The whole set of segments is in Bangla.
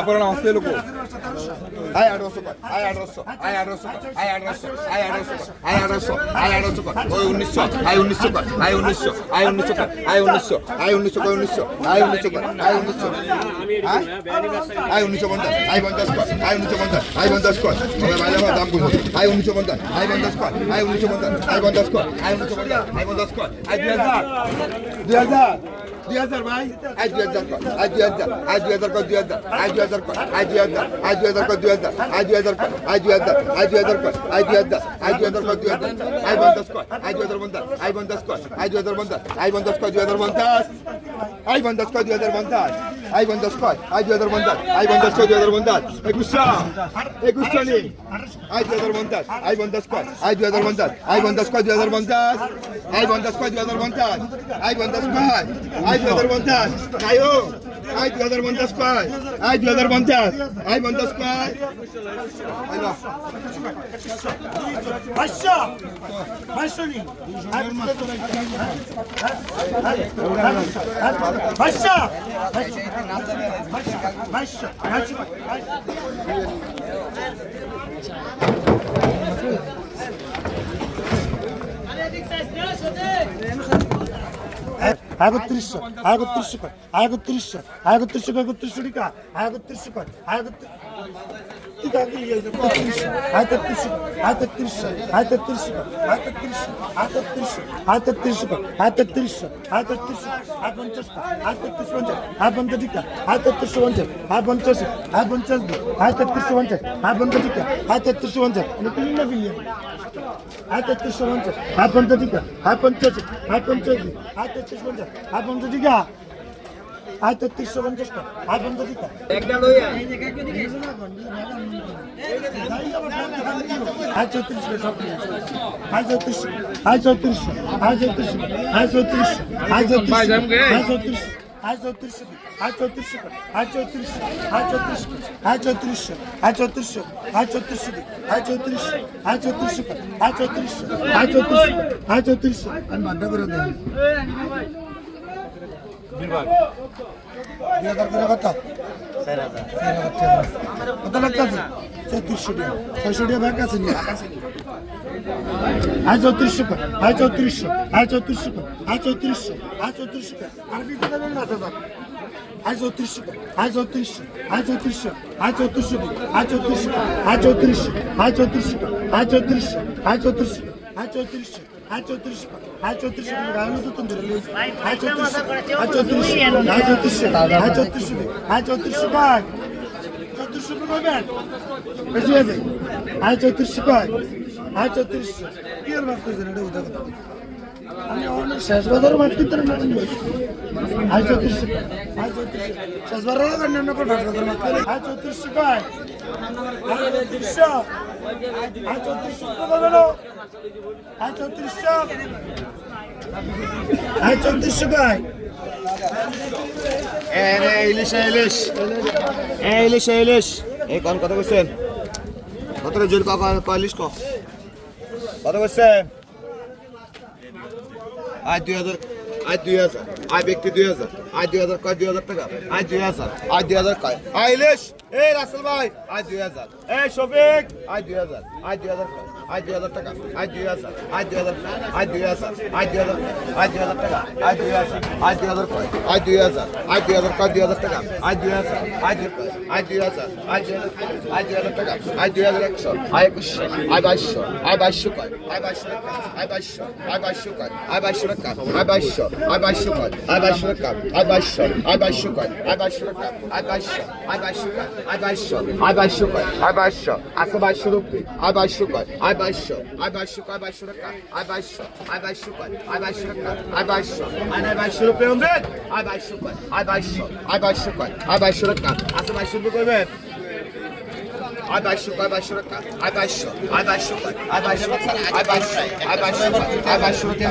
তারপরে না আসতে লোক আয় 1800 কর আয় 1800 আয় 1800 আয় 1800 আয় 1800 আয় 1800 আয় 1800 কর ওই 1900 আয় 1900 কর আয় 1900 আয় 1900 কর আয় 1900 আয় 1900 কর 1900 আয় 1900 কর আয় 1900 আয় 1950 আয় 50 কর আয় 1950 আয় 50 কর তবে বাইরে আমার দাম কম আয় 1950 আয় 50 কর আয় 1950 আয় 50 কর আয় 1950 আয় 50 কর আয় 2000 2000 ভাই আই 2000 কর আই 2000 আই 2000 কর 2000 আই 2000 কর আই 2000 আই 2000 কর 2000 আই 2000 কর আই 2000 আই 2000 কর আই 2000 আই 2000 কর 2000 আই 50 কর আই 2050 আই 50 কর আই 2050 আই 50 কর 2050 আই 50 কর 2050 আই 50 কর আই 2050 আই 50 কর 2050 2100 নি আই 2050 আই 50 কর আই 2050 আই 50 কর 2050 আই 50 কর 2050 আই 50 কর আই 2050 কায়ো আই 2050 কর আই 2050 আই 50 কর আইবা আচ্ছা মাইশনি আচ্ছা একত্রিশশো একত্রিশশো কর একত্রিশশো একত্রিশশো একত্রিশশো টিকা একত্রিশশো কর কত লাগতেছে 3400 টাকা 600 টাকা ব্যাংক আছে নি আজ 3400 কর আজ 3400 আজ 3400 কর আজ 3400 আজ 3400 কর আর কি কথা বলনা দাদা আজ 3400 কর আজ 3400 আজ 3400 আজ 3400 আজ 3400 আজ 3400 আজ 3400 আজ 3400 আজ 3400 আজ 3400 আজ 3400 আজ 3400 গানো তো তুমি ধরে লইছ আজ 3400 আজ 3400 আজ 3400 আজ 3400 আজ 3400 ভাই 3400 পাবেন বেশি আছে আজ 3400 ভাই আজ 3400 কি আর বাদ করছেন এটা উদা কথা আমি অন্য শেষ বাজার মাছ কিনতে না আজ 3400 আজ 3400 শেষ বাজার না অন্য কোন বাজার মাছ আজ 3400 ভাই আজ 3400 আজ 3400 পাবেন আজ 3400 আজ 3400 ভাই ইলিশ এই কোন কথা বলছেন কত জোর ইলিশ কত বলছেন আজ 2000 আই 2000 আই ব্যক্তি 2000 আই 2000 কয় 2000 টাকা আই 2000 আই 2000 কয় আই ইলিশ এই রাসেল ভাই আই 2000 এই শফিক আই 2000 আই 2000 কয় আই 2000 টাকা I 2000 I 2000 I 2000 I 2000 I 2000 টাকা আই 2000 আই 2000 কয় আই 2000 আই 2000 কয় 2000 টাকা I 2000 I 2000 I 2000 I 2000 I 2000 টাকা আই 2100 আই 2100 আই 2200 আই 2200 কয় আই 2200 টাকা আই 2200 আই 2200 কয় আই 2200 টাকা আই 2200 আই 2200 কয় আই 2200 টাকা আই 2200 আই 2200 কয় আই 2200 টাকা আই 2200 আই 2200 কয় আই 2200 আই 2200 কয় আই 2200 আছে 2200 রুপি আই 2200 কয় আই 2200 আই 2200 কয় 2200 টাকা আই 2200 আই 2200 কয় আই 2200 টাকা আই 2200 আই 2200 রুপি হবে আই 2200 কয় আই 2200 আই 2200 কয় আই 2200 টাকা আছে 2200 রুপি করবেন আই 2200 কয় 2200 টাকা আই 2200 আই 2200 কয় I 2200 I 2200 I 2200 I 2200 rupee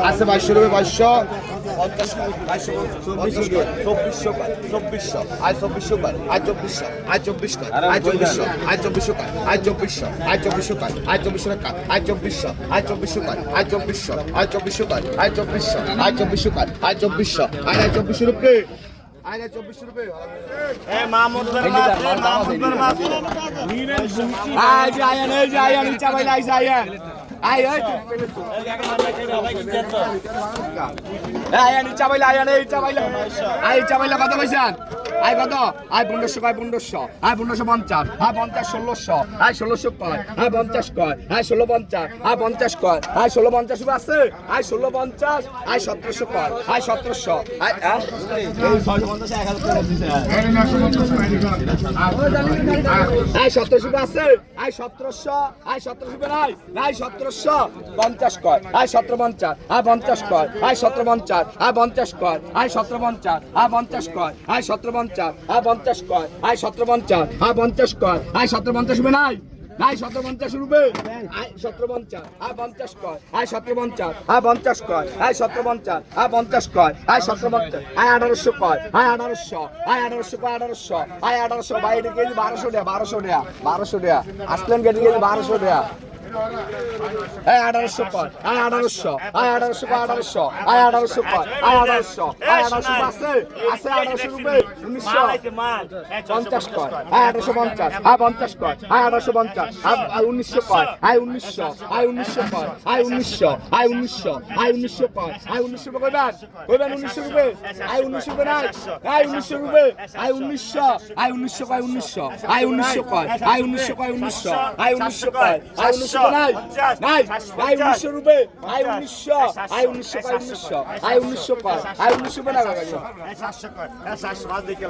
I 2200 আছে 2200 রুপি 2200 50 কয় 2200 কয় 2400 কয় 2400 আই 2400 কয় আই 2400 আই 24 কয় আই 2400 আই 2400 কয় আই 2400 আই 2400 কয় আই 2400 টাকা আই 2400 আই 2400 কয় আই 2400 আই 2400 কয় আই 2400 আই 2400 কয় আই 2400 আই 2400 রুপি আই 2400 রুপি এ মাহমুদের মাছ আই জায়ান এই জায়ান ইচ্ছা ভাই লাই জায়ান আই এই আয়ান ইচ্ছা ভাই আয়ান এই ইচ্ছা ভাই আই ইচ্ছা ভাই কত পয়সা আই কত আই 1500 কয় 1500 আই 1550 আই 50 1600 আই 1600 কয় আই 50 কয় আই 1650 আই 50 কয় আই 1650 রুপি আছে আই 1650 আই 1700 কয় আই 1700 আই 650 1000 করে দিছে আই 1700 রুপি আছে আই 1700 আই 1700 রুপি নাই নাই 1750 কয় আই 1750 আই 50 কয় আই 1750 আই 50 কয় আই 1750 আই 50 কয় আই 1750 আই 50 কয় আই 1750 আই 50 কয় আই 1750 রুপি নাই নাই 1750 রুপি আই 1750 আই 50 কয় আই 1750 আই 50 কয় আই 1750 আই 50 কয় আই 1750 আই 1800 কয় আই 1800 আই 1800 কয় 1800 আই 1800 বাইরে কেজি 1200 টাকা 1200 টাকা আসলেন কেজি 1200 টাকা আই 1800 কয় আই 1800 আই 1800 কয় 1800 আই 1800 কয় আই 1800 আই 1800 আছে আছে 1800 রুপি 1950 কয় আই 1850 আই 50 কয় আই 1850 আই 1900 কয় আই 1900 আই 1900 কয় আই 1900 আই 1900 আই 1900 কয় আই 1900 কইবেন 1900 রুপি আই 1900 রুপি নাই আই 1900 রুপি আই 1900 আই 1900 কয় 1900 আই 1900 কয় আই 1900 কয় 1900 আই 1900 কয় আই 1900 নাই নাই আই 1900 রুপি আই 1900 আই 1900 কয় 1900 আই 1900 কয় আই 1900 না 700 কয় 700 বাদ দিকে